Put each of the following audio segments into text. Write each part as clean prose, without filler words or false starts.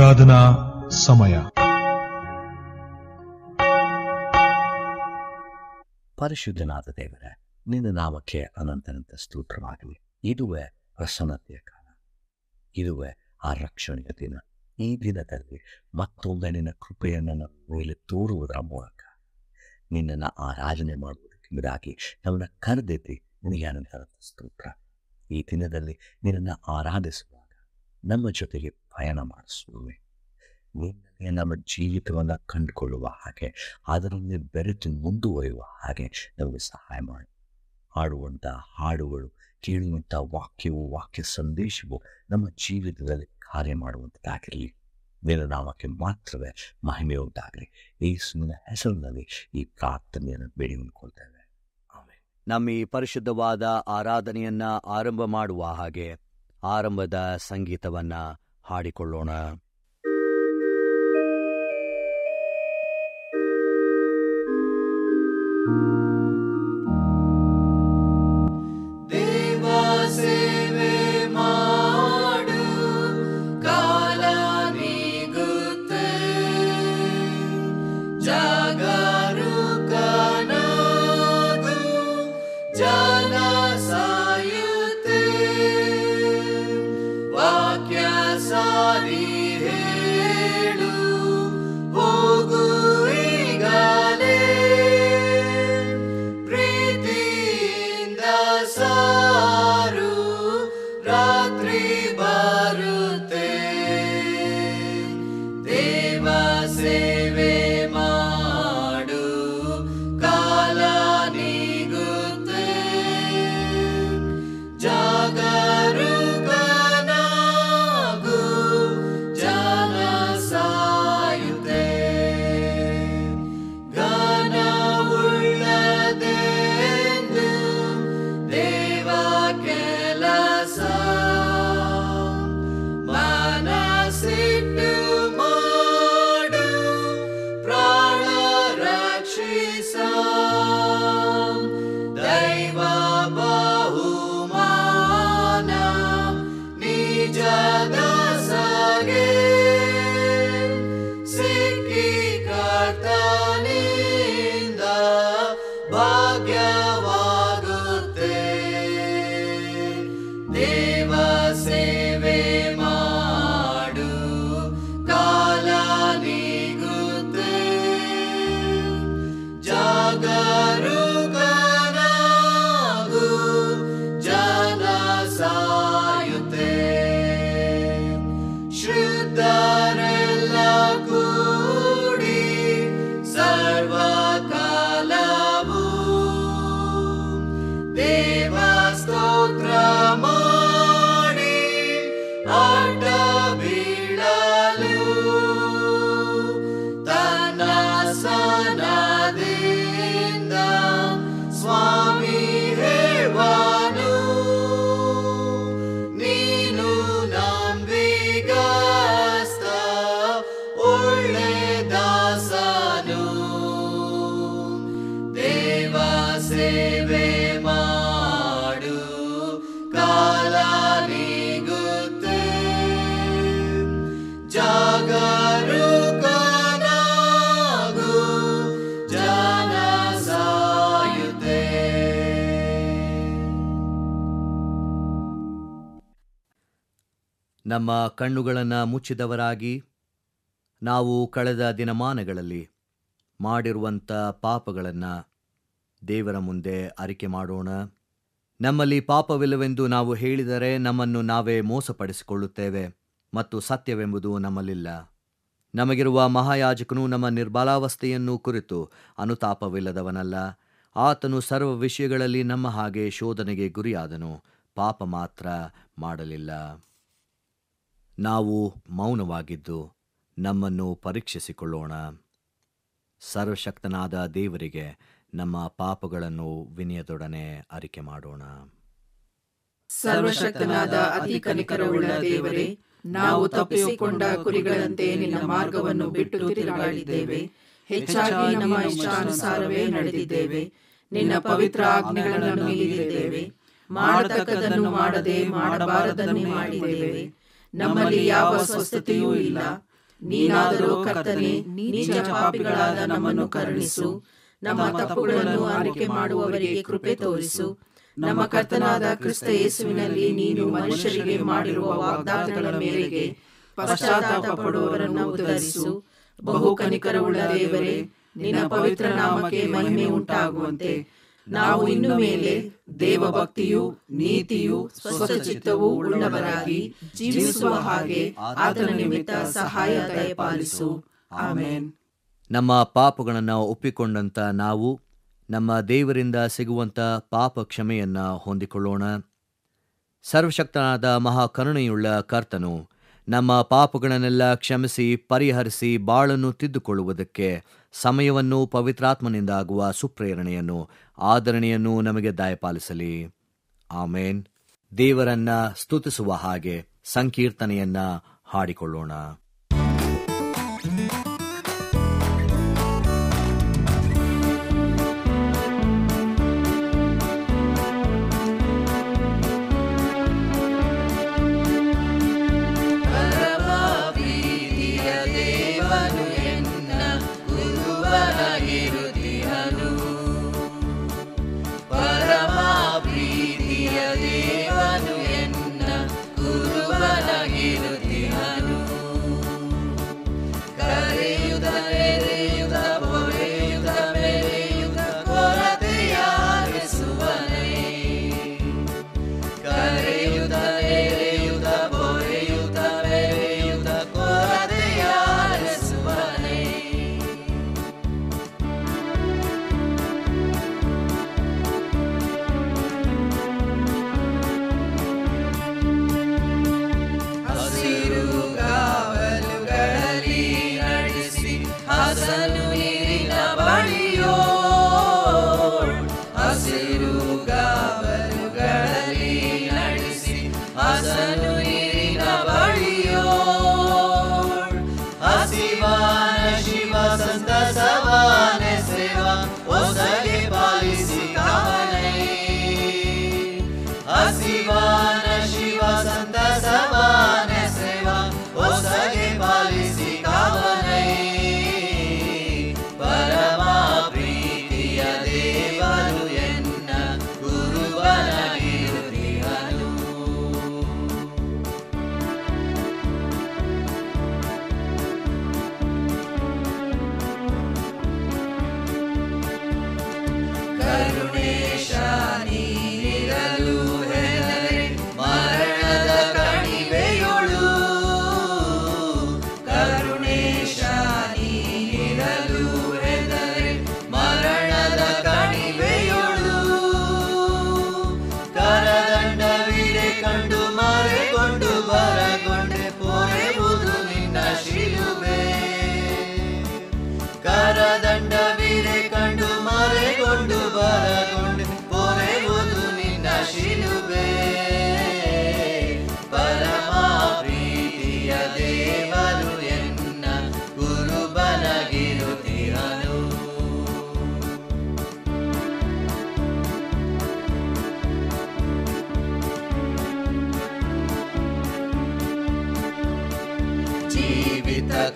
ಆರಾಧನಾ ಸಮಯ. ಪರಿಶುದ್ಧನಾದ ದೇವರೇ, ನಿನ್ನ ನಾಮಕ್ಕೆ ಅನಂತನಂತ ಸ್ತೋತ್ರವಾಗಲಿ. ಇದುವೇ ಪ್ರಸನ್ನತೆಯ ಕಾಲ, ಇದುವೇ ಆ ರಕ್ಷಣೆಯ ದಿನ. ಈ ದಿನದಲ್ಲಿ ಮತ್ತೊಮ್ಮೆ ನಿನ್ನ ಕೃಪೆಯನ್ನು ನಮ್ಮ ಮೇಲೆ ತೋರುವುದರ ಮೂಲಕ ನಿನ್ನನ್ನು ಆರಾಧನೆ ಮಾಡುವುದಕ್ಕೆಂಬುದಾಗಿ ನಮ್ಮನ್ನು ಕರೆದೈತಿ. ನಿನಗೆ ಅನಂತನಂತ ಸ್ತೋತ್ರ. ಈ ದಿನದಲ್ಲಿ ನಿನ್ನನ್ನು ಆರಾಧಿಸುವಾಗ ನಮ್ಮ ಜೊತೆಗೆ ಪಯಣ ಮಾಡಿಸುವೆ. ನಿನ್ನಲ್ಲಿ ನಮ್ಮ ಜೀವಿತವನ್ನು ಕಂಡುಕೊಳ್ಳುವ ಹಾಗೆ, ಅದರಲ್ಲಿ ಬೆರೆತು ಮುಂದುವರಿಯುವ ಹಾಗೆ ನಮಗೆ ಸಹಾಯ ಮಾಡಿ. ಹಾಡುವಂಥ ಹಾಡುಗಳು, ಕೇಳುವಂಥ ವಾಕ್ಯವು, ವಾಕ್ಯ ಸಂದೇಶವು ನಮ್ಮ ಜೀವಿತದಲ್ಲಿ ಕಾರ್ಯ ಮಾಡುವಂಥದ್ದಾಗಿರಲಿ. ನಿನ್ನ ನಾಮಕ್ಕೆ ಮಾತ್ರವೇ ಮಹಿಮೆ ಉಂಟಾಗಲಿ. ಯೇಸುವಿನ ಹೆಸರಿನಲ್ಲಿ ಈ ಪ್ರಾರ್ಥನೆಯನ್ನು ಬೇಡಿಕೊಳ್ಳುತ್ತೇವೆ. ಆಮೆನ್. ನಮ್ಮ ಈ ಪರಿಶುದ್ಧವಾದ ಆರಾಧನೆಯನ್ನ ಆರಂಭ ಮಾಡುವ ಹಾಗೆ ಆರಂಭದ ಸಂಗೀತವನ್ನ ಹಾಡಿಕೊಳ್ಳೋಣ. ನಮ್ಮ ಕಣ್ಣುಗಳನ್ನು ಮುಚ್ಚಿದವರಾಗಿ ನಾವು ಕಳೆದ ದಿನಮಾನಗಳಲ್ಲಿ ಮಾಡಿರುವಂಥ ಪಾಪಗಳನ್ನು ದೇವರ ಮುಂದೆ ಅರಿಕೆ ಮಾಡೋಣ. ನಮ್ಮಲ್ಲಿ ಪಾಪವಿಲ್ಲವೆಂದು ನಾವು ಹೇಳಿದರೆ ನಮ್ಮನ್ನು ನಾವೇ ಮೋಸಪಡಿಸಿಕೊಳ್ಳುತ್ತೇವೆ ಮತ್ತು ಸತ್ಯವೆಂಬುದು ನಮ್ಮಲ್ಲಿಲ್ಲ. ನಮಗಿರುವ ಮಹಾಯಾಜಕನು ನಮ್ಮ ನಿರ್ಬಲಾವಸ್ಥೆಯನ್ನು ಕುರಿತು ಅನುತಾಪವಿಲ್ಲದವನಲ್ಲ. ಆತನು ಸರ್ವ ವಿಷಯಗಳಲ್ಲಿ ನಮ್ಮ ಹಾಗೆ ಶೋಧನೆಗೆ ಗುರಿಯಾದನು, ಪಾಪ ಮಾತ್ರ ಮಾಡಲಿಲ್ಲ. ನಾವು ಮೌನವಾಗಿದ್ದು ನಮ್ಮನ್ನು ಪರೀಕ್ಷಿಸಿಕೊಳ್ಳೋಣ. ಸರ್ವಶಕ್ತನಾದ ದೇವರಿಗೆ ನಮ್ಮ ಪಾಪಗಳನ್ನು ವಿನಯದೊಡನೆ ಅರಿಕೆ ಮಾಡೋಣ. ಸರ್ವಶಕ್ತನಾದ ಅತಿ ಕನಿಕರವುಳ್ಳ ದೇವರೇ, ನಾವು ತಪ್ಪಿಸಿಕೊಂಡ ಕುರಿಗಳಂತೆ ನಿನ್ನ ಮಾರ್ಗವನ್ನು ಬಿಟ್ಟು ತಿರುಗಾಡಿದ್ದೇವೆ. ಹೆಚ್ಚಾಗಿ ನಮ್ಮ ಇಷ್ಟಾನುಸಾರವೇ ನಡೆದಿದ್ದೇವೆ. ನಿನ್ನ ಪವಿತ್ರ ಆಜ್ಞೆಗಳನ್ನು ಮೀರಿದ್ದೇವೆ. ಮಾಡತಕ್ಕದನ್ನು ಮಾಡದೆ ಮಾಡಬಾರದನ್ನು ಮಾಡಿದ್ದೇವೆ. ನಮ್ಮಲ್ಲಿ ಯಾವ ಸ್ವಸ್ಥತೆಯೂ ಇಲ್ಲ. ನೀನಾದರೂ ಕರ್ತನೇ, ನೀಚ ಪಾಪಿಗಳಾದ ನಮ್ಮನ್ನು ಕರುಣಿಸು. ನಮ್ಮ ತಪ್ಪುಗಳನ್ನು ಅರಿಕೆ ಮಾಡುವವರಿಗೆ ಕೃಪೆ ತೋರಿಸು. ನಮ್ಮ ಕರ್ತನಾದ ಕ್ರಿಸ್ತ ಯೇಸುವಿನಲ್ಲಿ ನೀನು ಮನುಷ್ಯರಿಗೆ ಮಾಡಿರುವ ವಾಗ್ದಾನಗಳ ಮೇರೆಗೆ ಪಶ್ಚಾತ್ತಾಪ ಪಡುವವರನ್ನು ಉದ್ಧರಿಸು. ಬಹು ಕನಿಕರವುಳ್ಳ ದೇವರೇ, ನಿನ್ನ ಪವಿತ್ರ ನಾಮಕ್ಕೆ ಮಹಿಮೆ ಉಂಟಾಗುವಂತೆ ನಾವು ಇನ್ನು ಮೇಲೆ ದೇವಭಕ್ತಿಯು, ನೀತಿಯು, ಸ್ವಸ್ಥಚಿತ್ತವೂ ಉಳ್ಳವರಾಗಿ ಜೀವಿಸುವ ಹಾಗೆ ಆತನ ನಿಮಿತ್ತ ಸಹಾಯ ದಯಪಾಲಿಸು. ಆಮೆನ್. ನಮ್ಮ ಪಾಪಗಳನ್ನು ಒಪ್ಪಿಕೊಂಡಂತ ನಾವು ನಮ್ಮ ದೇವರಿಂದ ಸಿಗುವಂಥ ಪಾಪ ಕ್ಷಮೆಯನ್ನು ಹೊಂದಿಕೊಳ್ಳೋಣ. ಸರ್ವಶಕ್ತನಾದ ಮಹಾಕರುಣೆಯುಳ್ಳ ಕರ್ತನು ನಮ್ಮ ಪಾಪಗಳನ್ನೆಲ್ಲ ಕ್ಷಮಿಸಿ ಪರಿಹರಿಸಿ ಬಾಳನ್ನು ತಿದ್ದುಕೊಳ್ಳುವುದಕ್ಕೆ ಸಮಯವನ್ನು ಪವಿತ್ರಾತ್ಮನಿಂದ ಆಗುವ ಸುಪ್ರೇರಣೆಯನ್ನು ಆದರಣೆಯನ್ನು ನಮಗೆ ದಯಪಾಲಿಸಲಿ. ಆಮೇನ್. ದೇವರನ್ನ ಸ್ತುತಿಸುವ ಹಾಗೆ ಸಂಕೀರ್ತನೆಯನ್ನ ಹಾಡಿಕೊಳ್ಳೋಣ.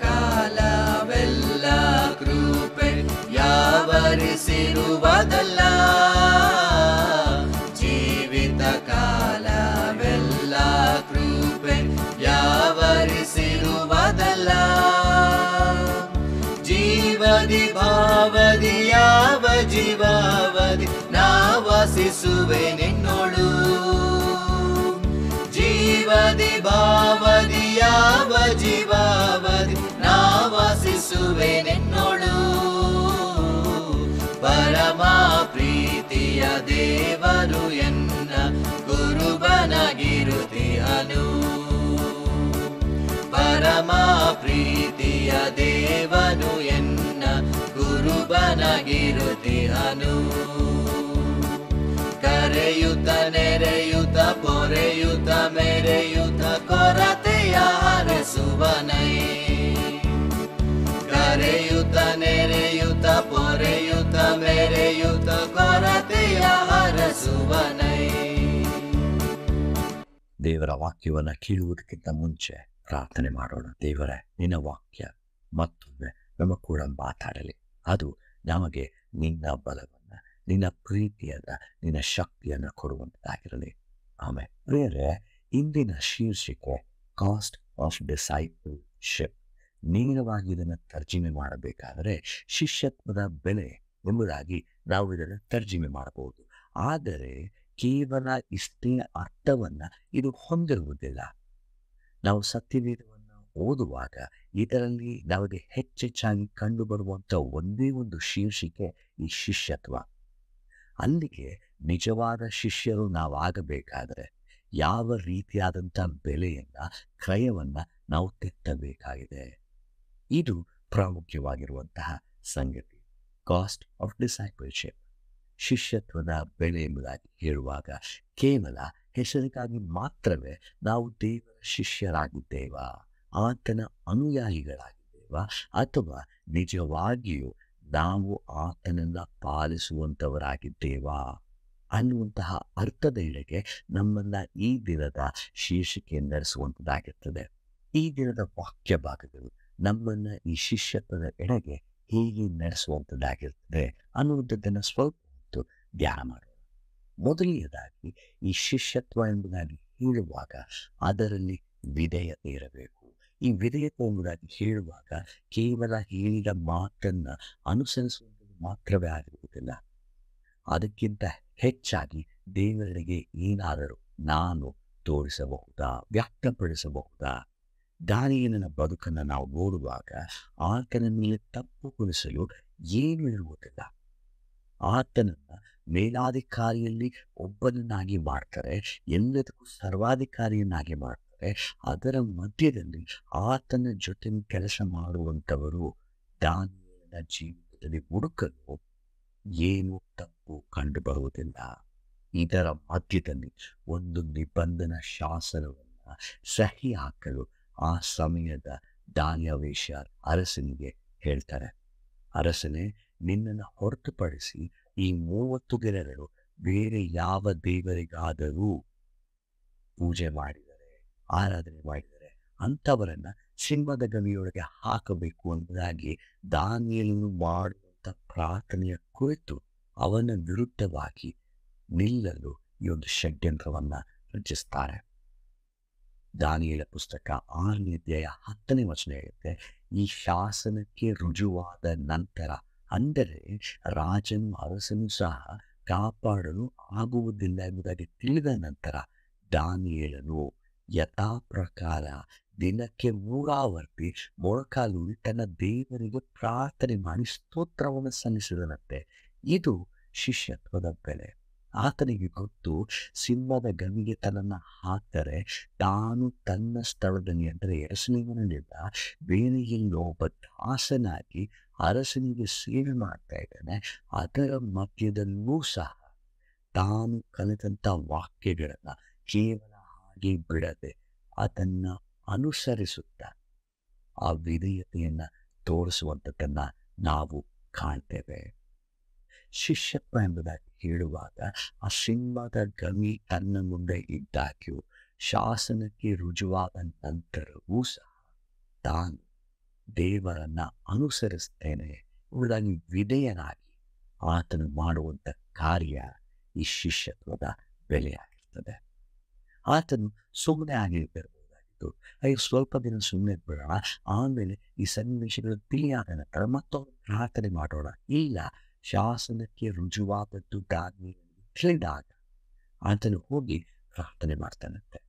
ಕಾಲವೆಲ್ಲ ಕೃಪೆ ಯಾವರಿಸಿರುವುದಲ್ಲ, ಜೀವಿತ ಕಾಲವೆಲ್ಲ ಕೃಪೆ ಯಾವರಿಸಿರುವುದಲ್ಲ. ಜೀವದಿ ಭಾವದಿ ಯಾವ ಜೀವಾವಧಿ ನಾವಾಸಿಸುವೆ ನಿನ್ನೋಳು, ಜೀವದಿ ಭಾವದಿ ಯಾವ ಜೀವಾವಧಿ ನಾವಾಸಿಸುವೆ ನಿನ್ನೋಳು. ಪರಮ ಪ್ರೀತಿಯ ದೇವರು ಎನ್ನ ಕುರುಬನಾಗಿರುತ್ತಿಹನು, ಪರಮ ಪ್ರೀತಿಯ ದೇವನು ಎನ್ನ ಕುರುಬನಾಗಿರುತ್ತಿಹನು. ಕರೆಯುತ್ತ ನೆರೆಯುತ್ತ ಪೊರೆಯುತ್ತ ಮೆರೆಯುತ್ತ ಕೊರತೆಯ ಹರಸುವನೈ, ಕರೆಯುತ್ತ ನೆರೆಯುತ್ತ ಪೊರೆಯುತ್ತ ಮೆರೆಯುತ್ತ ಕೊರತೆಯ ಹರಸುವನೈ. ದೇವರ ವಾಕ್ಯವನ್ನು ಕೇಳುವುದಕ್ಕಿಂತ ಮುಂಚೆ ಪ್ರಾರ್ಥನೆ ಮಾಡೋಣ. ದೇವರೇ, ನಿನ್ನ ವಾಕ್ಯ ಮತ್ತೊಮ್ಮೆ ನಮ್ಮ ಕೂಡ ಮಾತಾಡಲಿ. ಅದು ನಮಗೆ ನಿನ್ನ ಬಲವನ್ನು, ನಿನ್ನ ಪ್ರೀತಿಯನ್ನು, ನಿನ್ನ ಶಕ್ತಿಯನ್ನು ಕೊಡುವಂಥದ್ದಾಗಿರಲಿ. ಆಮೇಲೆ ಪ್ರಿಯರೇ, ಇಂದಿನ ಶೀರ್ಷಿಕೆ ಕಾಸ್ಟ್ ಆಫ್ ಡಿಸೈಪಲ್ಶಿಪ್. ನೇರವಾಗಿ ಇದನ್ನು ತರ್ಜುಮೆ ಮಾಡಬೇಕಾದರೆ ಶಿಷ್ಯತ್ವದ ಬೆಲೆ ಎಂಬುದಾಗಿ ನಾವು ಇದನ್ನು ತರ್ಜುಮೆ ಮಾಡಬಹುದು. ಆದರೆ ಕೇವಲ ಇಷ್ಟೇ ಅರ್ಥವನ್ನು ಇದು ಹೊಂದಿರುವುದಿಲ್ಲ. ನಾವು ಸತ್ಯವೇದವನ್ನು ಓದುವಾಗ ಇದರಲ್ಲಿ ನಮಗೆ ಹೆಚ್ಚೆಚ್ಚಾಗಿ ಕಂಡುಬರುವಂಥ ಒಂದೇ ಒಂದು ಶೀರ್ಷಿಕೆ ಈ ಶಿಷ್ಯತ್ವ. ಅಲ್ಲಿಗೆ ನಿಜವಾದ ಶಿಷ್ಯರು ನಾವಾಗಬೇಕಾದರೆ ಯಾವ ರೀತಿಯಾದಂಥ ಬೆಲೆಯನ್ನು, ಕ್ರಯವನ್ನು ನಾವು ತೆತ್ತಬೇಕಾಗಿದೆ. ಇದು ಪ್ರಾಮುಖ್ಯವಾಗಿರುವಂತಹ ಸಂಗತಿ. ಕಾಸ್ಟ್ ಆಫ್ ಡಿಸೈಪಲ್ಶಿಪ್, ಶಿಷ್ಯತ್ವದ ಬೆಲೆ ಎಂಬುದಾಗಿ ಹೇಳುವಾಗ ಕೇವಲ ಹೆಸರಿಗಾಗಿ ಮಾತ್ರವೇ ನಾವು ದೇವರ ಶಿಷ್ಯರಾಗಿದ್ದೇವಾ, ಆತನ ಅನುಯಾಯಿಗಳಾಗಿದ್ದೇವಾ, ಅಥವಾ ನಿಜವಾಗಿಯೂ ನಾವು ಆತನನ್ನು ಪಾಲಿಸುವಂಥವರಾಗಿದ್ದೇವಾ ಅನ್ನುವಂತಹ ಅರ್ಥದೆಡೆಗೆ ನಮ್ಮನ್ನು ಈ ದಿನದ ಶೀರ್ಷಿಕೆ ನಡೆಸುವಂಥದ್ದಾಗಿರ್ತದೆ. ಈ ದಿನದ ವಾಕ್ಯ ಭಾಗಗಳು ನಮ್ಮನ್ನು ಈ ಶಿಷ್ಯತ್ವದ ಎಡೆಗೆ ಹೇಗೆ ನಡೆಸುವಂಥದ್ದಾಗಿರ್ತದೆ ಅನ್ನುವಂಥದ್ದನ್ನು ಸ್ವಲ್ಪ ಹೊತ್ತು ಧ್ಯಾನ ಮಾಡೋಣ. ಮೊದಲನೆಯದಾಗಿ ಈ ಶಿಷ್ಯತ್ವ ಎಂಬುದಾಗಿ ಹೇಳುವಾಗ ಅದರಲ್ಲಿ ವಿಧೇಯತೆ ಇರಬೇಕು. ಈ ವಿಧೇಯತೆ ಎಂಬುದಾಗಿ ಹೇಳುವಾಗ ಕೇವಲ ಹೇಳಿದ ಮಾತನ್ನು ಅನುಸರಿಸುವಂಥದ್ದು ಮಾತ್ರವೇ ಆಗಿರುವುದಿಲ್ಲ. ಅದಕ್ಕಿಂತ ಹೆಚ್ಚಾಗಿ ದೇವರಿಗೆ ಏನಾದರೂ ನಾನು ತೋರಿಸಬಹುದಾ, ವ್ಯಕ್ತಪಡಿಸಬಹುದಾ. ದಾನಿಯೇಲನ ಬದುಕನ್ನು ನಾವು ನೋಡುವಾಗ ಆತನ ಮೇಲೆ ತಪ್ಪುಗೊಳಿಸಲು ಏನೂ ಇರುವುದಿಲ್ಲ. ಆತನನ್ನು ಮೇಲಾಧಿಕಾರಿಯಲ್ಲಿ ಒಬ್ಬನನ್ನಾಗಿ ಮಾಡ್ತಾರೆ, ಎಲ್ಲದಕ್ಕೂ ಸರ್ವಾಧಿಕಾರಿಯನ್ನಾಗಿ ಮಾಡ್ತಾರೆ. ಅದರ ಮಧ್ಯದಲ್ಲಿ ಆತನ ಜೊತೆ ಕೆಲಸ ಮಾಡುವಂಥವರು ದಾನಿಯೇಲನ ಜೀವಿತದಲ್ಲಿ ಹುಡುಕಲು ಏನೂ ತಪ್ಪು ಕಂಡುಬರುವುದಿಲ್ಲ. ಇದರ ಮಧ್ಯದಲ್ಲಿ ಒಂದು ನಿಬಂಧನ ಶಾಸನವನ್ನು ಸಹಿ ಹಾಕಲು ಆ ಸಮಯದ ದಾರ್ಯಾವೇಶ ಅರಸನಿಗೆ ಹೇಳ್ತಾರೆ, ಅರಸನೇ, ನಿನ್ನನ್ನು ಹೊರತುಪಡಿಸಿ ಈ 30 ಗೆರೆಗಳು ಬೇರೆ ಯಾವ ದೇವರಿಗಾದರೂ ಪೂಜೆ ಮಾಡಿದರೆ, ಆರಾಧನೆ ಮಾಡಿದರೆ ಅಂಥವರನ್ನ ಸಿಂಹದ ಗವಿಯೊಳಗೆ ಹಾಕಬೇಕು ಎಂಬುದಾಗಿ ದಾನಿಯೇಲನು ಮಾಡುವಂಥ ಪ್ರಾರ್ಥನೆಯ ಕುರಿತು ಅವನ ವಿರುದ್ಧವಾಗಿ ನಿಲ್ಲಲು ಈ ಒಂದು ಷಡ್ಯಂತ್ರವನ್ನು ರಚಿಸ್ತಾರೆ. ದಾನಿಯೇಲ ಪುಸ್ತಕ 6ನೇ ಅಧ್ಯಾಯ 10ನೇ ವಚನ ಹೇಳುತ್ತೆ, ಈ ಶಾಸನಕ್ಕೆ ರುಜುವಾದ ನಂತರ, ಅಂದರೆ ರಾಜನು ಅರಸನು ಸಹ ಕಾಪಾಡಲು ಆಗುವುದಿಲ್ಲ ಎಂಬುದಾಗಿ ತಿಳಿದ ನಂತರ ದಾನಿಯೇಲನು ಯಥಾ ಪ್ರಕಾರ ದಿನಕ್ಕೆ 3 ಆವರ್ತಿ ಮೊಳಕಾಲೂರಿ ತನ್ನ ದೇವರಿಗೆ ಪ್ರಾರ್ಥನೆ ಮಾಡಿ ಸ್ತೋತ್ರವನ್ನು ಸಲ್ಲಿಸಿದನಂತೆ. ಇದು ಶಿಷ್ಯತ್ವದ ಬೆಲೆ. ಆತನಿಗೆ ಗೊತ್ತು, ಸಿಂಹದ ಗವಿಗೆ ತನ್ನನ್ನು ಹಾಕ್ತಾರೆ, ತಾನು ತನ್ನ ಸ್ಥಳದಲ್ಲಿ ಅಂದರೆ ಯೆರೂಸಲೇಮಿನಲ್ಲಿದ್ದ ಬೇರೆ ಎಲ್ಲೋ ಒಬ್ಬ ದಾಸನಾಗಿ ಅರಸನಿಗೆ ಸೇವೆ ಮಾಡ್ತಾ ಇದ್ದಾನೆ. ಅದರ ಮಧ್ಯದಲ್ಲೂ ಸಹ ತಾನು ಕಲಿತಂಥ ವಾಕ್ಯಗಳನ್ನು ಕೇವಲ ಹಾಗೆ ಬಿಡದೆ ಅದನ್ನು ಅನುಸರಿಸುತ್ತಾ ಆ ವಿಧೇಯತೆಯನ್ನು ತೋರಿಸುವಂಥದ್ದನ್ನು ನಾವು ಕಾಣ್ತೇವೆ. ಶಿಷ್ಯತ್ವ ಎಂಬುದಾಗಿ ಹೇಳುವಾಗ ಆ ಸಿಂಹದ ಗವಿ ತನ್ನ ಮುಂದೆ ಇದ್ದಾಗ್ಯೂ ಶಾಸನಕ್ಕೆ ರುಜುವಾದ ನಂತರವೂ ಸಹ ತಾನು ದೇವರನ್ನು ಅನುಸರಿಸ್ತೇನೆ ಎಂಬುದಾಗಿ ವಿಧೇಯನಾಗಿ ಆತನು ಮಾಡುವಂಥ ಕಾರ್ಯ ಈ ಶಿಷ್ಯತ್ವದ ಬೆಲೆಯಾಗಿರ್ತದೆ. ಆತನು ಸುಮ್ಮನೆ ಆಗಿರಬಹುದಾಗಿತ್ತು, ಸ್ವಲ್ಪ ದಿನ ಸುಮ್ಮನೆ ಬಿಡೋಣ, ಆಮೇಲೆ ಈ ಸನ್ನಿವೇಶಗಳು ತಿಳಿಯಾದ ನಂತರ ಮತ್ತೊಂದು ಪ್ರಾರ್ಥನೆ ಮಾಡೋಣ. ಇಲ್ಲ, ಶಾಸನಕ್ಕೆ ರುಜುವಾದದ್ದು ದಾನಿಯೇಲನಿಗೆ ತಿಳಿದಾಗ ಆತನು ಹೋಗಿ ಪ್ರಾರ್ಥನೆ ಮಾಡ್ತಾನಂತೆ.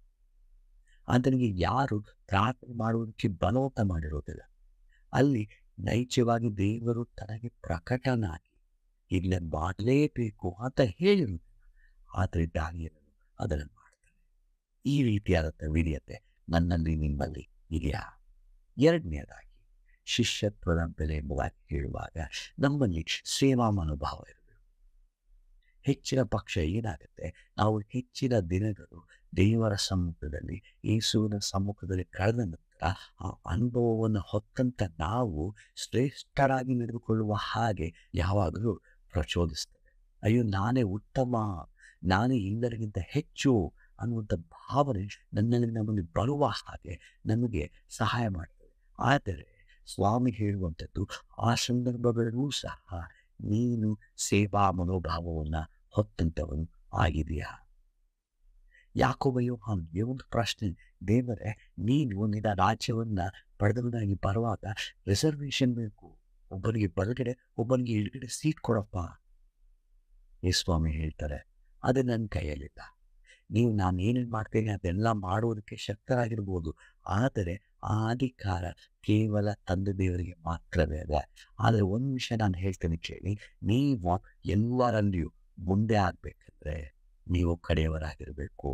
ಆತನಿಗೆ ಯಾರು ಪ್ರಾರ್ಥನೆ ಮಾಡುವುದಕ್ಕೆ ಬಲವಂತ ಮಾಡಿರೋದಿಲ್ಲ. ಅಲ್ಲಿ ನೈಜವಾಗಿ ದೇವರು ತನಗೆ ಪ್ರಕಟನಾಗಿ ಇಲ್ಲ ಮಾಡಲೇಬೇಕು ಅಂತ ಹೇಳಿರುವುದಿಲ್ಲ. ಆದರೆ ದಾನಿಯೇಲನು ಅದನ್ನು ಮಾಡ್ತಾನೆ. ಈ ರೀತಿಯಾದಂಥ ವಿಧೇಯತೆ ನನ್ನಲ್ಲಿ ನಿಮ್ಮಲ್ಲಿ ಇದೆಯಾ? ಎರಡನೆಯದಾಗಿ ಶಿಷ್ಯತ್ವದ ಬೆಲೆ ಎಂಬುದಾಗಿ ಹೇಳುವಾಗ ನಮ್ಮಲ್ಲಿ ಸೇವಾ ಮನೋಭಾವ ಇರಬೇಕು. ಹೆಚ್ಚಿನ ಪಕ್ಷ ಏನಾಗುತ್ತೆ, ನಾವು ಹೆಚ್ಚಿನ ದಿನಗಳು ದೇವರ ಸಮ್ಮುಖದಲ್ಲಿ, ಯೇಸುವಿನ ಸಮ್ಮುಖದಲ್ಲಿ ಕಳೆದ ನಂತರ ಆ ಅನುಭವವನ್ನು ಹೊತ್ತಂತ ನಾವು ಶ್ರೇಷ್ಠರಾಗಿ ನಡೆದುಕೊಳ್ಳುವ ಹಾಗೆ ಯಾವಾಗಲೂ ಪ್ರಚೋದಿಸ್ತೇವೆ. ಅಯ್ಯೋ, ನಾನೇ ಉತ್ತಮ, ನಾನೇ ಎಲ್ಲರಿಗಿಂತ ಹೆಚ್ಚು ಅನ್ನುವಂಥ ಭಾವನೆ ನಮ್ಮಲ್ಲಿ ಬರುವ ಹಾಗೆ ನಮಗೆ ಸಹಾಯ ಮಾಡ್ತದೆ. ಆದರೆ ಸ್ವಾಮಿ ಹೇಳುವಂಥದ್ದು, ಆ ಸಂದರ್ಭಗಳೂ ಸಹ ನೀನು ಸೇವಾ ಮನೋಭಾವವನ್ನು ಹೊತ್ತಂಥವನು ಆಗಿದೆಯಾ? ಯಾಕೋಬ ಯೋಹಾನನಿಗೆ ಒಂದು ಪ್ರಶ್ನೆ, ದೇವರೇ, ನೀನು ನಿನ್ನ ರಾಜ್ಯವನ್ನ ಪಡೆದವನಾಗಿ ಬರುವಾಗ ರಿಸರ್ವೇಶನ್ ಬೇಕು, ಒಬ್ಬನಿಗೆ ಬಲಗಡೆ ಒಬ್ಬನಿಗೆ ಎಡಗಡೆ ಸೀಟ್ ಕೊಡಪ್ಪ. ಯೇಸುಸ್ವಾಮಿ ಹೇಳ್ತಾರೆ, ಅದು ನನ್ನ ಕೈಯಲ್ಲಿಲ್ಲ. ನೀವು ನಾನು ಏನೇನು ಮಾಡ್ತೇನೆ ಅದೆಲ್ಲ ಮಾಡುವುದಕ್ಕೆ ಶಕ್ತರಾಗಿರ್ಬೋದು, ಆದರೆ ಆ ಅಧಿಕಾರ ಕೇವಲ ತಂದೆ ದೇವರಿಗೆ ಮಾತ್ರವೇ ಇದೆ. ಆದರೆ ಒಂದು ವಿಷಯ ನಾನು ಹೇಳ್ತೇನೆ ಕೇಳಿ, ನೀವು ಎಲ್ಲರಲ್ಲಿಯೂ ಮುಂದೆ ಆಗ್ಬೇಕಂದ್ರೆ ನೀವು ಕಡೆಯವರಾಗಿರಬೇಕು.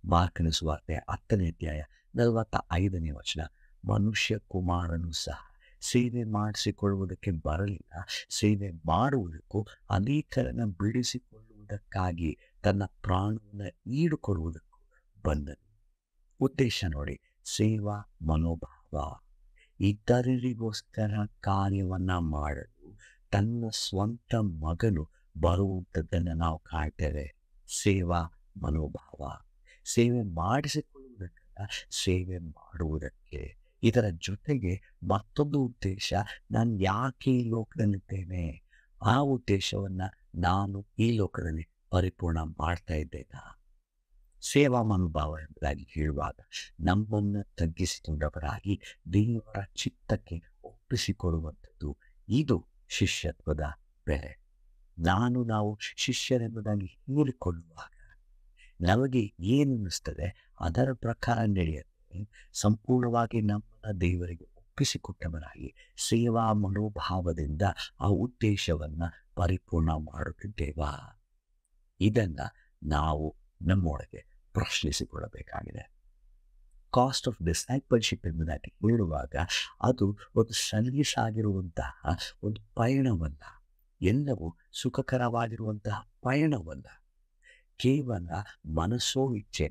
ಮಾರ್ಕನ ಸುವಾರ್ತೆ 10ನೇ ಅಧ್ಯಾಯ 45ನೇ ವಚನ, ಮನುಷ್ಯ ಕುಮಾರನು ಸಹ ಸೇವೆ ಮಾಡಿಸಿಕೊಳ್ಳುವುದಕ್ಕೆ ಬರಲಿಲ್ಲ, ಸೇವೆ ಮಾಡುವುದಕ್ಕೂ ಅನೇಕರನ್ನು ಬಿಡಿಸಿಕೊಳ್ಳುವುದಕ್ಕಾಗಿ ತನ್ನ ಪ್ರಾಣವನ್ನು ಈಡುಕೊಡುವುದಕ್ಕೂ ಬಂದನು. ಉದ್ದೇಶ ನೋಡಿ, ಸೇವಾ ಮನೋಭಾವ. ಇತರರಿಗೋಸ್ಕರ ಕಾರ್ಯವನ್ನ ಮಾಡಲು ತನ್ನ ಸ್ವಂತ ಮಗನು ಬರುವಂಥದ್ದನ್ನು ನಾವು ಕಾಣ್ತೇವೆ. ಸೇವಾ ಮನೋಭಾವ. ಸೇವೆ ಮಾಡಿಸಿಕೊಳ್ಳುವುದಕ್ಕಲ್ಲ, ಸೇವೆ ಮಾಡುವುದಕ್ಕೆ. ಇದರ ಜೊತೆಗೆ ಮತ್ತೊಂದು ಉದ್ದೇಶ, ನಾನು ಯಾಕೆ ಈ ಲೋಕದಲ್ಲಿದ್ದೇನೆ, ಆ ಉದ್ದೇಶವನ್ನು ನಾನು ಈ ಲೋಕದಲ್ಲಿ ಪರಿಪೂರ್ಣ ಮಾಡ್ತಾ ಇದ್ದೇನೆ. ಸೇವಾ ಮನೋಭಾವ ಎಂಬುದಾಗಿ ಹೇಳುವಾಗ ನಮ್ಮನ್ನು ತಗ್ಗಿಸಿಕೊಂಡವರಾಗಿ ದೇವರ ಚಿತ್ತಕ್ಕೆ ಒಪ್ಪಿಸಿಕೊಡುವಂಥದ್ದು. ಇದು ಶಿಷ್ಯತ್ವದ ಬೆಲೆ. ನಾವು ಶಿಷ್ಯರೆಂಬುದಾಗಿ ಹೇಳಿಕೊಳ್ಳುವಾಗ ನಮಗೆ ಏನು ಅನ್ನಿಸ್ತದೆ ಅದರ ಪ್ರಕಾರ ನಡೆಯುತ್ತೆ. ಸಂಪೂರ್ಣವಾಗಿ ನಮ್ಮನ್ನು ದೇವರಿಗೆ ಒಪ್ಪಿಸಿಕೊಟ್ಟವರಾಗಿ ಸೇವಾ ಮನೋಭಾವದಿಂದ ಆ ಉದ್ದೇಶವನ್ನು ಪರಿಪೂರ್ಣ ಮಾಡುತ್ತಿದ್ದೇವಾ? ಇದನ್ನು ನಾವು ನಮ್ಮೊಳಗೆ ಪ್ರಶ್ನಿಸಿಕೊಳ್ಳಬೇಕಾಗಿದೆ. ಕಾಸ್ಟ್ ಆಫ್ ಡಿಸೈಪಲ್ಶಿಪ್ ಎಂಬುದಾಗಿ ಹೇಳುವಾಗ ಅದು ಒಂದು ಸಲೀಸಾಗಿರುವಂತಹ ಒಂದು ಪಯಣವಲ್ಲ, ಎಲ್ಲವೂ ಸುಖಕರವಾಗಿರುವಂತಹ ಪಯಣವಲ್ಲ, ಕೇವಲ ಮನಸ್ಸೋ ಇಚ್ಛೆ,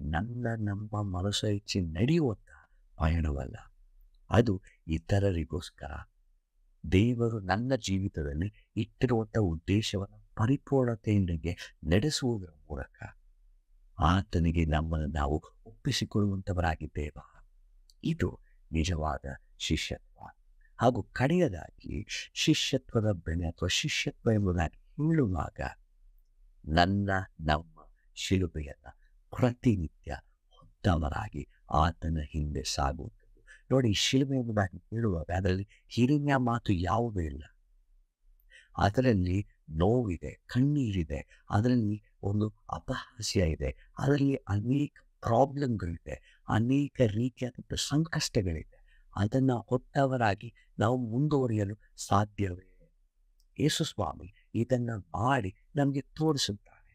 ನಮ್ಮ ಮನಸ್ಸೋ ಇಚ್ಛೆ ನಡೆಯುವಂತಹ ಪಯಣವಲ್ಲ. ಅದು ಇತರರಿಗೋಸ್ಕರ ದೇವರು ನನ್ನ ಜೀವಿತದಲ್ಲಿ ಇಟ್ಟಿರುವಂಥ ಉದ್ದೇಶವನ್ನು ಪರಿಪೂರ್ಣತೆಯೊಂದಿಗೆ ನಡೆಸುವುದರ ಮೂಲಕ ಆತನಿಗೆ ನಮ್ಮನ್ನು ನಾವು ಒಪ್ಪಿಸಿಕೊಳ್ಳುವಂಥವರಾಗಿದ್ದೇವಾ? ಇದು ನಿಜವಾದ ಶಿಷ್ಯತ್ವ. ಹಾಗೂ ಕಡೆಯದಾಗಿ ಶಿಷ್ಯತ್ವದ ಬೆಲೆ ಅಥವಾ ಶಿಷ್ಯತ್ವ ಎಂಬುದಾಗಿ ಹೇಳುವಾಗ ನಮ್ಮ ಶಿಲುಬೆಯನ್ನು ಪ್ರತಿನಿತ್ಯ ಹೊತ್ತವರಾಗಿ ಆತನ ಹಿಂದೆ ಸಾಗುವಂಥದ್ದು. ನೋಡಿ, ಶಿಲುಬೆ ಎಂಬುದಾಗಿ ಹೇಳುವಾಗ ಅದರಲ್ಲಿ ಹಿರಿಯ ಮಾತು ಯಾವುದೂ ಇಲ್ಲ. ಅದರಲ್ಲಿ ನೋವಿದೆ, ಕಣ್ಣೀರಿದೆ, ಅದರಲ್ಲಿ ಒಂದು ಅಪಹಾಸ್ಯ ಇದೆ, ಅದರಲ್ಲಿ ಅನೇಕ ಪ್ರಾಬ್ಲಮ್ಗಳಿದೆ, ಅನೇಕ ರೀತಿಯಾದಂಥ ಸಂಕಷ್ಟಗಳಿದೆ. ಅದನ್ನು ಹೊತ್ತವರಾಗಿ ನಾವು ಮುಂದುವರಿಯಲು ಸಾಧ್ಯವೇ? ಯೇಸುಸ್ವಾಮಿ ಇದನ್ನು ಮಾಡಿ ನಮಗೆ ತೋರಿಸುತ್ತಾರೆ.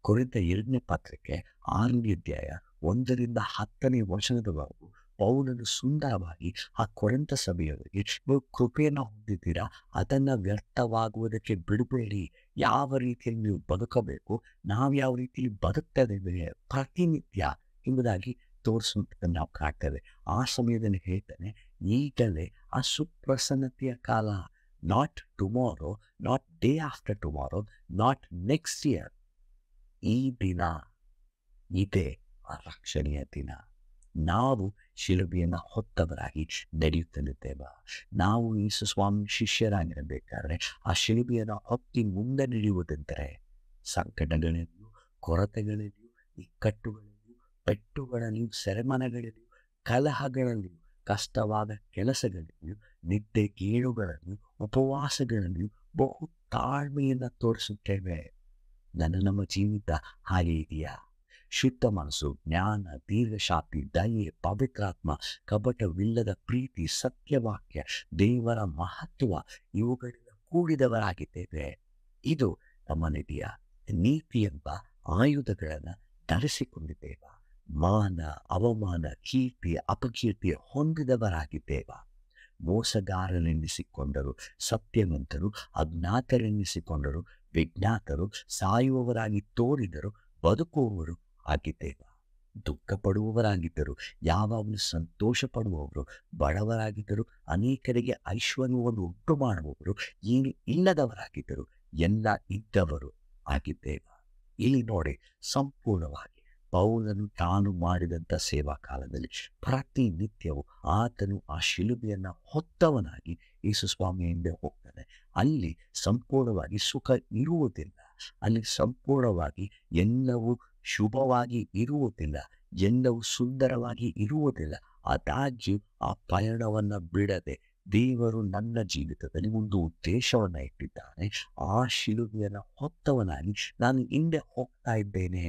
ಕೊರಿಂಥ 2ನೇ ಪತ್ರಿಕೆ 6ನೇ ಅಧ್ಯಾಯ 1ರಿಂದ 10ನೇ ವಚನದವರೆಗೂ ಪೌಲನು ಸುಂದರವಾಗಿ ಆ ಕೊರಿಂಥ ಸಭೆಯವರಿಗೆ, ನೀವು ಕೃಪೆಯನ್ನು ಹೊಂದಿದ್ದೀರಾ, ಅದನ್ನು ವ್ಯರ್ಥವಾಗುವುದಕ್ಕೆ ಬಿಡಬೇಡಿ, ಯಾವ ರೀತಿಯಲ್ಲಿ ನೀವು ಬದುಕಬೇಕು, ನಾವು ಯಾವ ರೀತಿಯಲ್ಲಿ ಬದುಕ್ತಾ ಇದ್ದೇವೆ ಪ್ರತಿನಿತ್ಯ ಎಂಬುದಾಗಿ ತೋರಿಸುವಂಥದ್ದನ್ನು ನಾವು ಕಾಣ್ತೇವೆ. ಆ ಸಮಯದಲ್ಲಿ ಹೇಳ್ತಾನೆ, ಈಗಲೇ ಆ ಸುಪ್ರಸನ್ನತೆಯ ಕಾಲ, not tomorrow, not day after tomorrow, not next year. ಈ ದಿನ ಇದೇ ಆ ರಕ್ಷಣೆಯ ದಿನ. ನಾವು ಶಿಲುಬೆಯನ್ನು ಹೊತ್ತವರಾಗಿ ನಡೆಯುತ್ತಲಿದ್ದೇವೆ. ನಾವು ಯೇಸುಸ್ವಾಮಿ ಶಿಷ್ಯರಾಗಿರಬೇಕಾದ್ರೆ ಆ ಶಿಲುಬೆಯನ್ನು ಹೊತ್ತಿ ಮುಂದೆ ನಡೆಯುವುದೆಂದರೆ ಸಂಕಟಗಳಲ್ಲಿಯೂ, ಕೊರತೆಗಳಲ್ಲಿಯೂ, ಇಕ್ಕಟ್ಟುಗಳಲ್ಲಿಯೂ, ಪೆಟ್ಟುಗಳಲ್ಲಿಯೂ, ಸೆರೆಮನೆಗಳಲ್ಲಿಯೂ, ಕಲಹಗಳಲ್ಲಿಯೂ, ಕಷ್ಟವಾದ ಕೆಲಸಗಳಲ್ಲಿಯೂ, ನಿದ್ದೆಗೇಡುಗಳಲ್ಲಿಯೂ, ಉಪವಾಸಗಳಲ್ಲಿಯೂ ಬಹು ತಾಳ್ಮೆಯನ್ನು ತೋರಿಸುತ್ತೇವೆ. ನಮ್ಮ ಜೀವಿತ ಹಾಗೆ ಇದೆಯಾ? ಶುದ್ಧ ಮನಸ್ಸು, ಜ್ಞಾನ, ದೀರ್ಘಶಾಂತಿ, ದಯೆ, ಪವಿತ್ರಾತ್ಮ, ಕಪಟವಿಲ್ಲದ ಪ್ರೀತಿ, ಸತ್ಯವಾಕ್ಯ, ದೇವರ ಮಹತ್ವ, ಇವುಗಳಿಂದ ಕೂಡಿದವರಾಗಿದ್ದೇವೆ. ಇದು ನಮ್ಮನಿದೆಯಾ? ನೀತಿ ಎಂಬ ಆಯುಧಗಳನ್ನು ಧರಿಸಿಕೊಂಡಿದ್ದೇವ? ಮಾನ, ಅವಮಾನ, ಕೀರ್ತಿ, ಅಪಕೀರ್ತಿ ಹೊಂದಿದವರಾಗಿದ್ದೇವ? ಮೋಸಗಾರರೆನ್ನಿಸಿಕೊಂಡರು, ಸತ್ಯವಂತರು, ಅಜ್ಞಾತರೆನ್ನಿಸಿಕೊಂಡರು, ವಿಜ್ಞಾತರು, ಸಾಯುವವರಾಗಿ ತೋರಿದರು, ಬದುಕುವವರು ಆಗಿದ್ದೇವ? ದುಃಖ ಪಡುವವರಾಗಿದ್ದರು, ಯಾವಾಗಲೂ ಸಂತೋಷ ಪಡುವವರು, ಬಡವರಾಗಿದ್ದರು, ಅನೇಕರಿಗೆ ಐಶ್ವರ್ಯವನ್ನು ಉಂಟು ಮಾಡುವವರು, ಏನು ಇಲ್ಲದವರಾಗಿದ್ದರು, ಎಲ್ಲ ಇದ್ದವರು ಆಗಿದ್ದೇವ? ಇಲ್ಲಿ ನೋಡಿ, ಸಂಪೂರ್ಣವಾಗಿ ಪೌಲನು ತಾನು ಮಾಡಿದಂಥ ಸೇವಾ ಕಾಲದಲ್ಲಿ ಪ್ರತಿನಿತ್ಯವೂ ಆತನು ಆ ಶಿಲುಬೆಯನ್ನು ಹೊತ್ತವನಾಗಿ ಯೇಸು ಸ್ವಾಮಿ ಹಿಂದೆ ಹೋಗ್ತಾನೆ. ಅಲ್ಲಿ ಸಂಪೂರ್ಣವಾಗಿ ಸುಖ ಇರುವುದಿಲ್ಲ, ಅಲ್ಲಿ ಸಂಪೂರ್ಣವಾಗಿ ಎಲ್ಲವೂ ಶುಭವಾಗಿ ಇರುವುದಿಲ್ಲ, ಎಲ್ಲವೂ ಸುಂದರವಾಗಿ ಇರುವುದಿಲ್ಲ. ಆದಾಗ್ಯೂ ಆ ಪಯಣವನ್ನು ಬಿಡದೆ ದೇವರು ನನ್ನ ಜೀವಿತದಲ್ಲಿ ಒಂದು ಉದ್ದೇಶವನ್ನು ಇಟ್ಟಿದ್ದಾನೆ. ಆ ಶಿಲುಬೆಯನ್ನು ಹೊತ್ತವನಾಗಿ ನಾನು ಹಿಂದೆ ಹೋಗ್ತಾ ಇದ್ದೇನೆ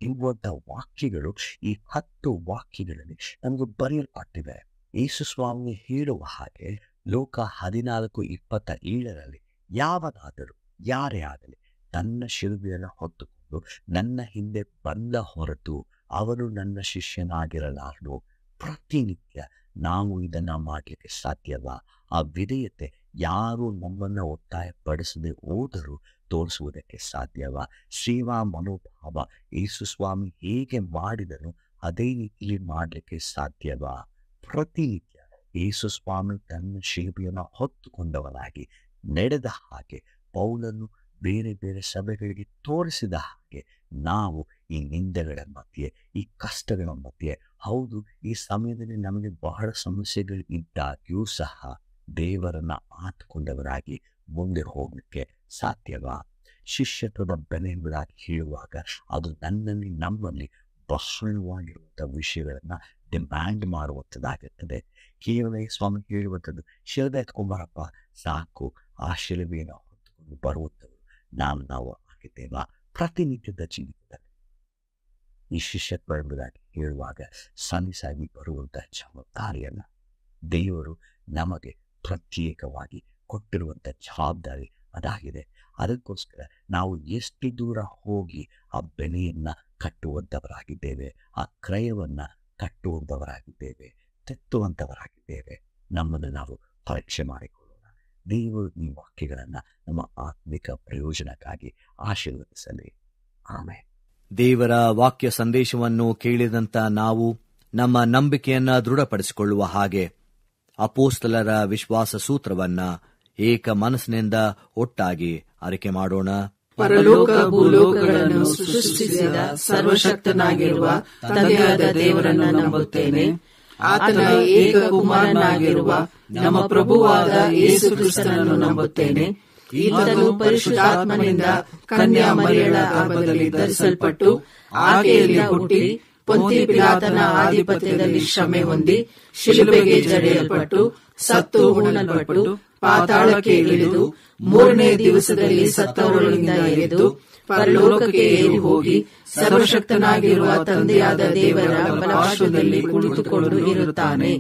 ಎಂಬುವಂಥ ವಾಕ್ಯಗಳು ಈ 10 ವಾಕ್ಯಗಳಲ್ಲಿ ನಮಗೆ ಬರೆಯಲ್ಪಟ್ಟಿವೆ. ಯೇಸು ಸ್ವಾಮಿ ಹೇಳುವ ಹಾಗೆ ಲೋಕ 14:27 ಯಾವನಾದರೂ ಯಾರೇ ಆಗಲಿ ತನ್ನ ಶಿಲುಬೆಯನ್ನು ಹೊತ್ತುಕೊಂಡು ನನ್ನ ಹಿಂದೆ ಬಂದ ಹೊರತು ಅವನು ನನ್ನ ಶಿಷ್ಯನಾಗಿರಲಾರನು. ಪ್ರತಿನಿತ್ಯ ನಾವು ಇದನ್ನು ಮಾಡಲಿಕ್ಕೆ ಸಾಧ್ಯವ? ಆ ವಿಧೇಯತೆ ಯಾರು ನಮ್ಮನ್ನು ಒತ್ತಾಯಪಡಿಸದೆ ಹೋದರೂ ತೋರಿಸುವುದಕ್ಕೆ ಸಾಧ್ಯವ? ಸೇವಾ ಮನೋಭಾವ ಯೇಸು ಸ್ವಾಮಿ ಹೇಗೆ ಮಾಡಿದನು ಅದೇ ರೀತಿಯಲ್ಲಿ ಮಾಡಲಿಕ್ಕೆ ಸಾಧ್ಯವ? ಪ್ರತಿನಿತ್ಯ ಯೇಸು ಸ್ವಾಮಿ ತನ್ನ ಶಿಲುಬೆಯನ್ನು ಹೊತ್ತುಕೊಂಡವನಾಗಿ ನಡೆದ ಹಾಗೆ ಪೌಲನು ಬೇರೆ ಬೇರೆ ಸಭೆಗಳಿಗೆ ತೋರಿಸಿದ ಹಾಗೆ ನಾವು ಈ ನಿಂದೆಗಳ ಮಧ್ಯೆ, ಈ ಕಷ್ಟಗಳ ಮಧ್ಯೆ, ಹೌದು ಈ ಸಮಯದಲ್ಲಿ ನಮಗೆ ಬಹಳ ಸಮಸ್ಯೆಗಳು ಇದ್ದಾಗ್ಯೂ ಸಹ ದೇವರನ್ನು ಆತುಕೊಂಡವರಾಗಿ ಮುಂದೆ ಹೋಗಲಿಕ್ಕೆ ಸಾಧ್ಯವ? ಶಿಷ್ಯತ್ವದ ಬೆಲೆ ಎಂಬುದಾಗಿ ಹೇಳುವಾಗ ಅದು ನನ್ನಲ್ಲಿ ನಮ್ಮಲ್ಲಿ ಬಹಳವಾಗಿರುವಂಥ ವಿಷಯಗಳನ್ನು ಡಿಮ್ಯಾಂಡ್ ಮಾಡುವಂಥದ್ದಾಗುತ್ತದೆ. ಕೇವಲ ಸ್ವಾಮಿ ಹೇಳುವಂಥದ್ದು ಶಿಲುಬೆ ಎತ್ಕೊಂಬರಪ್ಪ ಸಾಕು, ಆ ಶಿಲುಬೆಯನ್ನು ಹೊತ್ತುಕೊಂಡು ಬರುವಂಥದ್ದು ನಾವು ಆಗಿದ್ದೇವಾ? ಪ್ರತಿನಿತ್ಯದ ಜೀವಿತದಲ್ಲಿ ಈ ಶಿಷ್ಯತ್ವ ಎಂಬುದಾಗಿ ಹೇಳುವಾಗ ಸಲೀಸಾಗಿ ಬರುವಂಥ ಜವಾಬ್ದಾರಿಯನ್ನು ದೇವರು ನಮಗೆ ಪ್ರತ್ಯೇಕವಾಗಿ ಕೊಟ್ಟಿರುವಂಥ ಜವಾಬ್ದಾರಿ ಅದಾಗಿದೆ. ಅದಕ್ಕೋಸ್ಕರ ನಾವು ಎಷ್ಟು ದೂರ ಹೋಗಿ ಆ ಬೆಲೆಯನ್ನು ಕಟ್ಟುವಂಥವರಾಗಿದ್ದೇವೆ, ಆ ಕ್ರಯವನ್ನು ಕಟ್ಟುವಂಥವರಾಗಿದ್ದೇವೆ, ತೆತ್ತುವಂಥವರಾಗಿದ್ದೇವೆ. ನಮ್ಮನ್ನು ನಾವು ಪರೀಕ್ಷೆ ಮಾಡಿಕೊಳ್ಳೋಣ. ದೇವರು ಈ ವಾಕ್ಯಗಳನ್ನು ನಮ್ಮ ಆತ್ಮಿಕ ಪ್ರಯೋಜನಕ್ಕಾಗಿ ಆಶೀರ್ವದಿಸಲಿ. ಆಮೇಲೆ ದೇವರ ವಾಕ್ಯ ಸಂದೇಶವನ್ನು ಕೇಳಿದಂಥ ನಾವು ನಮ್ಮ ನಂಬಿಕೆಯನ್ನು ದೃಢಪಡಿಸಿಕೊಳ್ಳುವ ಹಾಗೆ ಅಪೋಸ್ತಲರ ವಿಶ್ವಾಸ ಸೂತ್ರವನ್ನ ಏಕ ಮನಸ್ಸಿನಿಂದ ಒಟ್ಟಾಗಿ ಅರಿಕೆ ಮಾಡೋಣ. ಪರಲೋಕ ಭೂಲೋಕಗಳನ್ನು ಸೃಷ್ಟಿಸಿದ ಸರ್ವಶಕ್ತನಾಗಿರುವ ತಂದೆಯಾದ ದೇವರನ್ನು ನಂಬುತ್ತೇನೆ. ಆತನ ಏಕ ಕುಮಾರನಾಗಿರುವ ನಮ್ಮ ಪ್ರಭುವಾದ ಯೇಸು ಕ್ರಿಸ್ತನನ್ನು ನಂಬುತ್ತೇನೆ. ಈತನು ಪರಿಶುದ್ಧಾತ್ಮನಿಂದ ಕನ್ಯಾ ಮರಿಯಳ ಗರ್ಭದಲ್ಲಿ ಧರಿಸಲ್ಪಟ್ಟು ಆಕೆಯಲ್ಲಿ ಹುಟ್ಟಿ ಪೊಂತಿ ಪಿಲಾತನ ಆಧಿಪತ್ಯದಲ್ಲಿ ಶ್ರಮೆ ಹೊಂದಿ ಶಿಲುಬೆಗೆ ಜಡಿಯಲ್ಪಟ್ಟು ಸತ್ತು ಹೂಣಲ್ಪಟ್ಟು ಪಾತಾಳಕ್ಕೆ ಇಳಿದು 3ನೇ ದಿವಸದಲ್ಲಿ ಸತ್ತವರೊಳಗಿಂದ ಎದ್ದು ಪರಲೋಕಕ್ಕೆ ಏರಿ ಹೋಗಿ ಸರ್ವಶಕ್ತನಾಗಿರುವ ತಂದೆಯಾದ ದೇವರ ಬಲಪಾರ್ಶ್ವದಲ್ಲಿ ಕುಳಿತುಕೊಂಡು ಇರುತ್ತಾನೆ.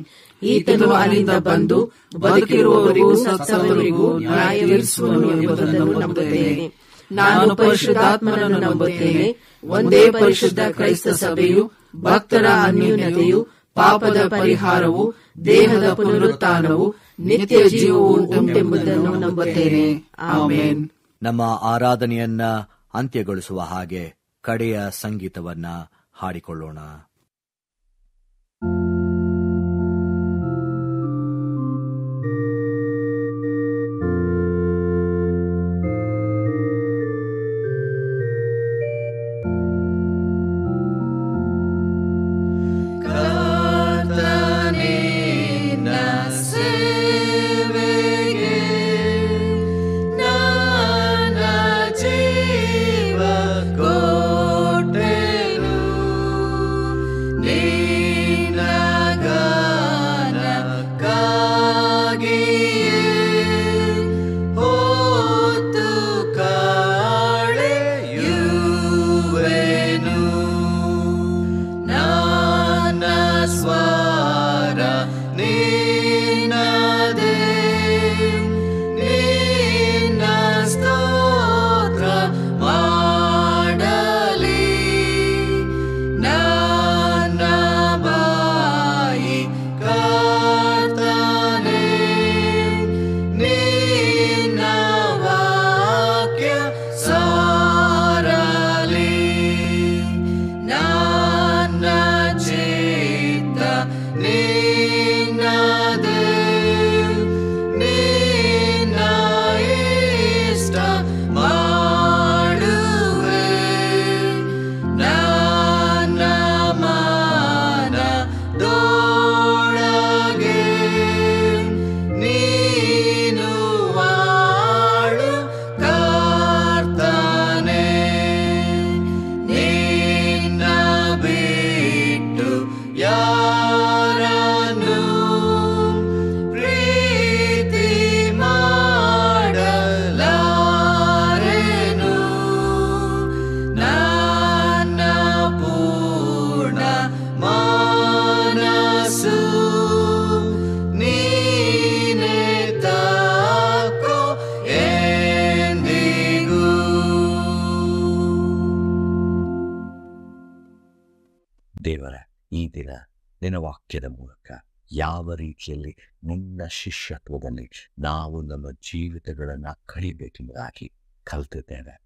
ಈತನು ಅಲ್ಲಿಂದ ಬಂದು ಬದುಕಿರುವವರಿಗೂ ಸತ್ತವರಿಗೂ ನ್ಯಾಯ ತೀರಿಸುವನು ಎಂಬುದನ್ನು ನಂಬುತ್ತೇನೆ. ನಾನು ಪರಿಶುದ್ಧಾತ್ಮನನ್ನು ನಂಬುತ್ತೇನೆ. ಒಂದೇ ಪರಿಶುದ್ಧ ಕ್ರೈಸ್ತ ಸಭೆಯು, ಭಕ್ತರ ಅನ್ಯೋನ್ಯತೆಯು, ಪಾಪದ ಪರಿಹಾರವು, ದೇಹದ ಪುನರುತ್ಥಾನವು, ನಿತ್ಯ ಜೀವವು ಉಂಟೆಂಬುದನ್ನು ನಂಬುತ್ತೇನೆ. ಆಮೆನ್. ನಮ್ಮ ಆರಾಧನೆಯನ್ನ ಅಂತ್ಯಗೊಳಿಸುವ ಹಾಗೆ ಕಡೆಯ ಸಂಗೀತವನ್ನ ಹಾಡಿಕೊಳ್ಳೋಣ. ದೇವರೇ, ಈ ದಿನ ನಿನ್ನ ವಾಕ್ಯದ ಮೂಲಕ ಯಾವ ರೀತಿಯಲ್ಲಿ ನಿನ್ನ ಶಿಷ್ಯತ್ವದಲ್ಲಿ ನಾವು ನಮ್ಮ ಜೀವಿತಗಳನ್ನು ಕಳಿಬೇಕೆಂಬುದಾಗಿ ಕಲಿತಿದ್ದೇವೆ.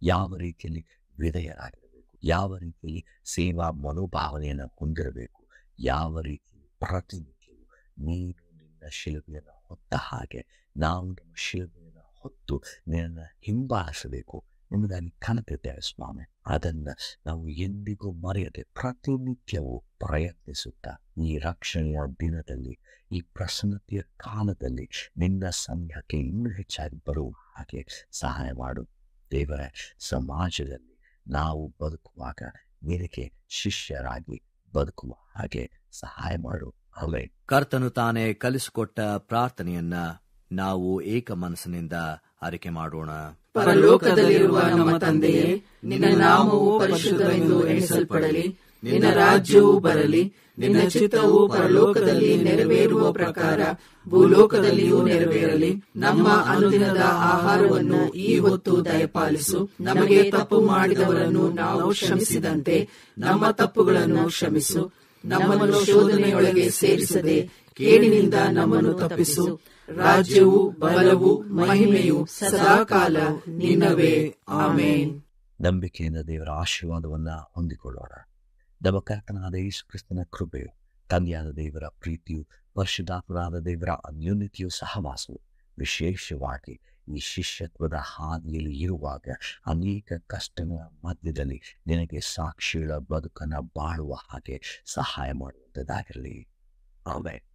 ಯಾವ ರೀತಿಯಲ್ಲಿ ವಿಧೇಯರಾಗಿರಬೇಕು, ಯಾವ ರೀತಿಯಲ್ಲಿ ಸೇವಾ ಮನೋಭಾವನೆಯನ್ನು ಹೊಂದಿರಬೇಕು, ಯಾವ ರೀತಿಯಲ್ಲಿ ಪ್ರತಿನಿತ್ಯವೂ ನೀನು ನಿನ್ನ ಶಿಲುಬೆಯನ್ನು ಹೊತ್ತ ಹಾಗೆ ನಾವು ನಮ್ಮ ಶಿಲುಬೆಯನ್ನು ಹೊತ್ತು ನಿನ್ನನ್ನು ಹಿಂಬಾಲಿಸಬೇಕು ಎಂಬುದಾಗಿ ಕಲಿತಿದ್ದೇವೆ ಸ್ವಾಮಿ. ಅದನ್ನು ನಾವು ಎಂದಿಗೂ ಮರೆಯದೆ ಪ್ರತಿನಿತ್ಯವೂ ಪ್ರಯತ್ನಿಸುತ್ತಾ ಈ ರಕ್ಷಣೆಯ ದಿನದಲ್ಲಿ, ಈ ಪ್ರಸನ್ನತೆಯ ಕಾಲದಲ್ಲಿ ನಿನ್ನ ಸಂಘಕ್ಕೆ ಇನ್ನೂ ಹೆಚ್ಚಾಗಿ ಬರುವ ಹಾಗೆ ಸಹಾಯ ಮಾಡು ದೇವರೇ. ಸಮಾಜದಲ್ಲಿ ನಾವು ಬದುಕುವಾಗ ನಿನಗೆ ಶಿಷ್ಯರಾಗಿ ಬದುಕುವ ಹಾಗೆ ಸಹಾಯ ಮಾಡು. ಆಮೆನ್. ಕರ್ತನು ತಾನೇ ಕಲಿಸಿಕೊಟ್ಟ ಪ್ರಾರ್ಥನೆಯನ್ನ ನಾವು ಏಕ ಮನಸ್ಸಿನಿಂದ ಆರಿಕೆ ಮಾಡೋಣ. ಪರಲೋಕದಲ್ಲಿರುವ ನಮ್ಮ ತಂದೆಯೇ, ನಿನ್ನ ನಾಮವು ಪರಿಶುದ್ಧವೆಂದು ಎಣಿಸಲ್ಪಡಲಿ. ನಿನ್ನ ರಾಜ್ಯವು ಬರಲಿ. ನಿನ್ನ ಚಿತ್ತವು ಪರಲೋಕದಲ್ಲಿ ನೆರವೇರುವ ಪ್ರಕಾರ ಭೂಲೋಕದಲ್ಲಿಯೂ ನೆರವೇರಲಿ. ನಮ್ಮ ಅನುದಿನದ ಆಹಾರವನ್ನು ಈ ಹೊತ್ತು ದಯಪಾಲಿಸು. ನಮಗೆ ತಪ್ಪು ಮಾಡಿದವರನ್ನು ನಾವು ಕ್ಷಮಿಸಿದಂತೆ ನಮ್ಮ ತಪ್ಪುಗಳನ್ನು ಕ್ಷಮಿಸು. ನಮ್ಮನ್ನು ಶೋಧನೆಯೊಳಗೆ ಸೇರಿಸದೆ ಕೇಡಿನಿಂದ ನಮ್ಮನ್ನು ತಪ್ಪಿಸು. ರಾಜ್ಯವು, ಬಲವು, ಮಹಿಮೆಯು ಸದಾಕಾಲ ನಿನ್ನವೇ. ಆಮೇನ್. ನಂಬಿಕೆಯಿಂದ ದೇವರ ಆಶೀರ್ವಾದವನ್ನು ಹೊಂದಿಕೊಳ್ಳೋಣ. ನಮ್ಮ ಕರ್ತನಾದ ಯೇಸು ಕ್ರಿಸ್ತನ ಕೃಪೆಯು, ತಂದೆಯಾದ ದೇವರ ಪ್ರೀತಿಯು, ಪರಿಶುದ್ಧಾತ್ಮನಾದ ದೇವರ ಅನ್ಯೋನ್ಯತೆಯು, ಸಹವಾಸವು ವಿಶೇಷವಾಗಿ ಈ ಶಿಷ್ಯತ್ವದ ಹಾದಿಯಲ್ಲಿ ಇರುವಾಗ ಅನೇಕ ಕಷ್ಟಗಳ ಮಧ್ಯದಲ್ಲಿ ನಿನಗೆ ಸಾಕ್ಷಿಗಳ ಬದುಕನ್ನು ಬಾಳುವ ಹಾಗೆ ಸಹಾಯ ಮಾಡುವಂಥದ್ದಾಗಿರಲಿ. ಆಮೆನ್.